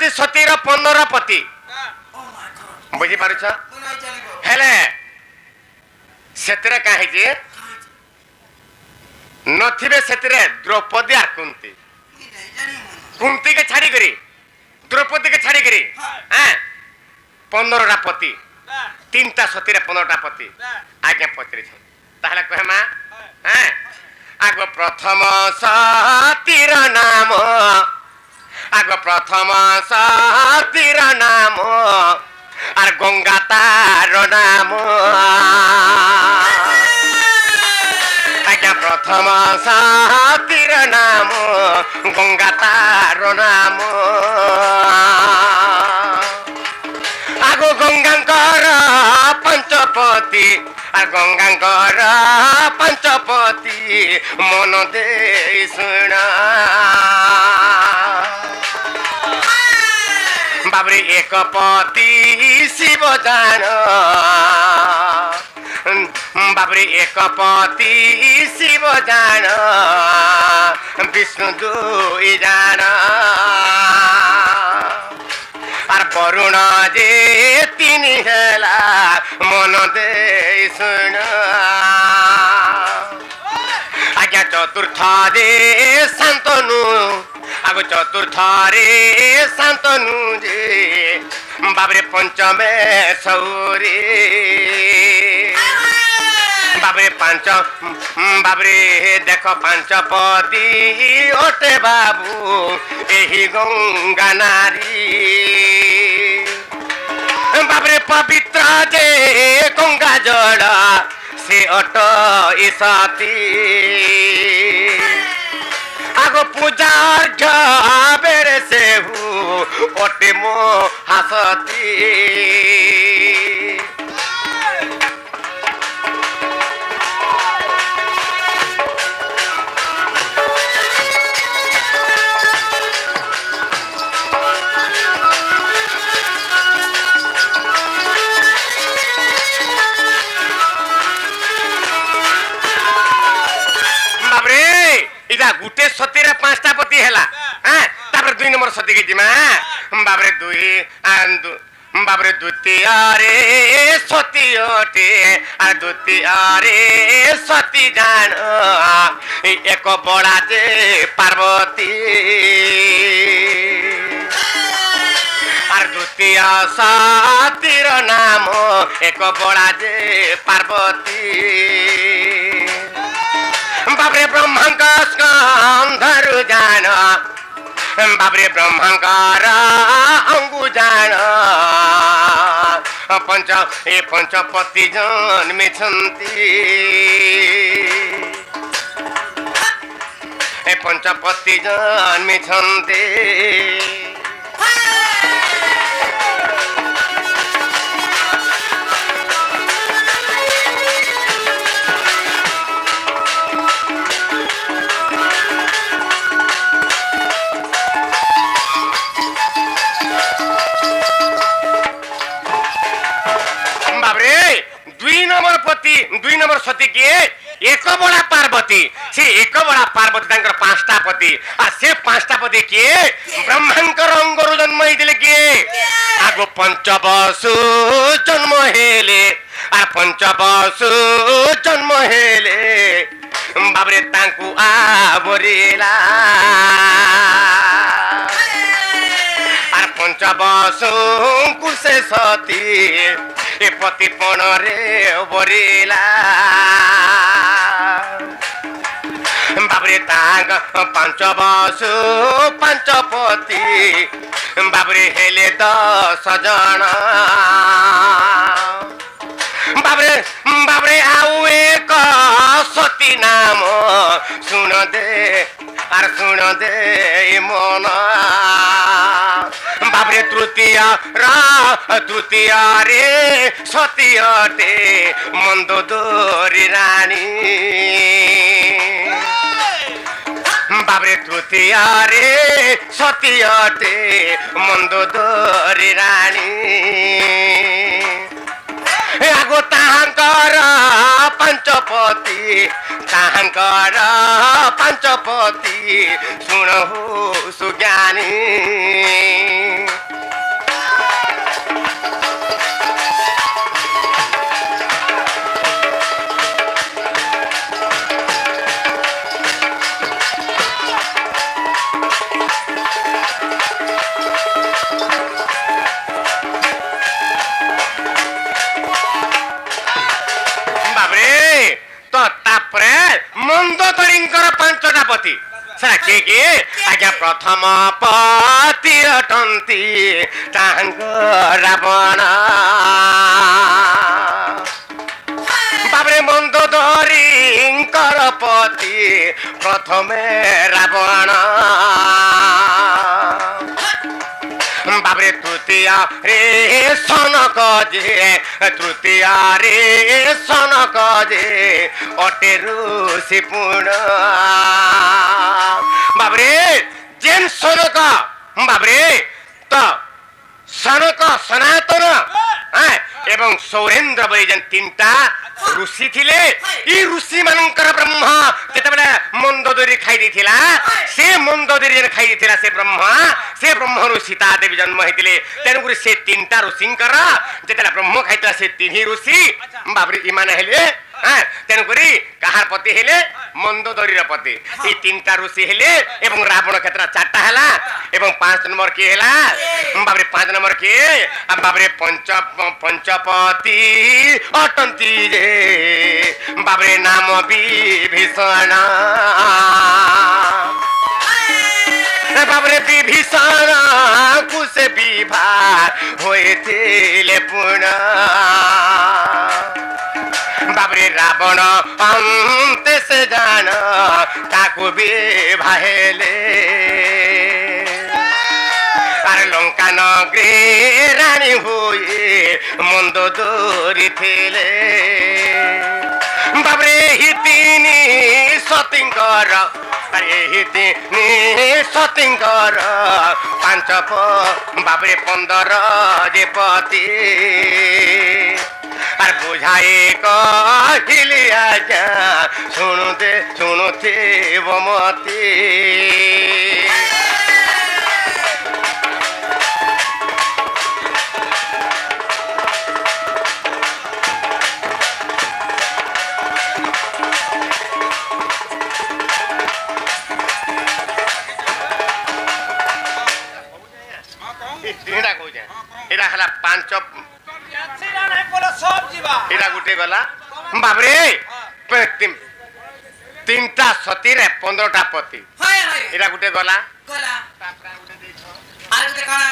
गोटे सतीर 15 पति बुझी पारुछ हेले सेतरे काहे नथिबे सेतरे द्रौपदी आ कुंती कुंती के छाड़ी करी द्रौपदी के छाड़ी करी 15 पति 3टा सती 15टा पति आज्ञा पत्री ताहले कहे मा आग प्रथम सतीर नाम आग प्रथम सतीर नाम आर गंगा तार नाम आज्ञा प्रथम सतीर नाम गंगा तार नाम आगो गंगांकर पंचपति आ गंगांकर पंचपति मन दे सुन बाबरे एक पति शिव जान बाबरे एक पति शिव जान विष्णु दुई जान आर वरुण जे तीन हेला मन दे सुन आज्ञा चतुर्थ जे शांतनु आगो चतुर्थ रे शांतनु जे बाबरे पंचमे सौरे बाबरे पांच बाबरे देख 5 पति ओटे बाबू एही गंगा नारी बाबरे पवित्र जे गंगा जल से अट सती आगो पूजा बेरे से ओटे मो हसती गुटे सती 5टा पति हैला तापर 2 नंबर सती के जिमा बाबरे 2 बाबरे द्वितीय रे सती ओटे आ द्वितीय रे सती जान एक बड़ा जे पार्वती आर द्वितीय सतीर नाम एक बड़ा जे पार्वती बाबरे ब्रह्मंकर स्कंधरु जान बाबरे ब्रह्मंकर अंगु जान पंचपति जन्मे छन्ति पंचपति जन्मे छन्ति पति 2 नंबर सती किए एक बड़ा पार्वती से एक बड़ा पार्वती तांकर 5टा पति आ से 5टा पति किए ब्रह्मांकर अंगरु जन्म दिले किए आगो पंचवसु जन्म हेले आ पंचवसु जन्म हेले बाबरे तांकु आवरिला आर पंचवसु कुसे सती ए पति पण रे बरिला बाबरे तांग 5 बसु 5 पति बाबरे हेले 10 जन बाबरे आउ एक सती नाम सुन दे मन बाबरे तृतीय रे सती अटे मंदोदरी रानी बाबरे तृतीय रे सती अटे मंदोदरी रानी आगो ताहांकर 5 पति ताहांकर 5 पति सुनहु सुज्ञानी ସେଟା କିଏ ଆଜ୍ଞା ପ୍ରଥମ ପତି ଅଟନ୍ତି ତାଙ୍କ ରାବଣ ବାବରେ ମନ୍ଦୋଦରୀଙ୍କର ପତି ପ୍ରଥମେ ରାବଣ ବାବରେ ତୃତୀୟ ରେ ସନକ ଯେ ତୃତୀୟ ରେ ସନକ ଯେ ଅଟେ ଋଷି ପୁଣ ବାବରେ ଯେନ୍ ସନକ ବାବରେ ତ ସନକ ସନାତନ ଏବଂ ସୌରେନ୍ଦ୍ର ବୋଲି ଯେନ୍ ତିନିଟା ऋषि थिले ई ऋषि मानकर ब्रह्मा जेतेबेले मंदोदरी खाई देथिला से मंदोदरी जे खाई देथिला से ब्रह्मा रु सीता देवी जन्म हेतिले तेनु गुरी से तीनटा ऋषिंकर जेतेला ब्रह्म खाइतला से तीन ऋषि बाबरी इमान हेले तेनु गुरी कहार पति हेले मंदोदरी र पति ई तीनटा ऋषि हेले एवं रावण क्षेत्र चारटा हला एवं 5 नंबर के हला बाबरे 5 नंबर के बाबरे पंचपति अटंती जे बाबरे नाम विभीषण बाबरे विभीषण कुश विवाह होए थिले पुनः बाबरे रावण अंत से जान ताकू विवाहेले अरे लंका नगरी रानी हुए मंदोदरी थिले बाबरे हितिनी सतिंकर अरे हितिनी सतिंकर 5 बाबरे 15 जे पति আর বুঝাই কহিলি আজ্ঞা শুনুতে বমতি এটা কইছে এটা হলা 5 एटा गुटे गला बाबरे तीनटा सती रे 15टा पति एटा गुटे गला आर गुटे काना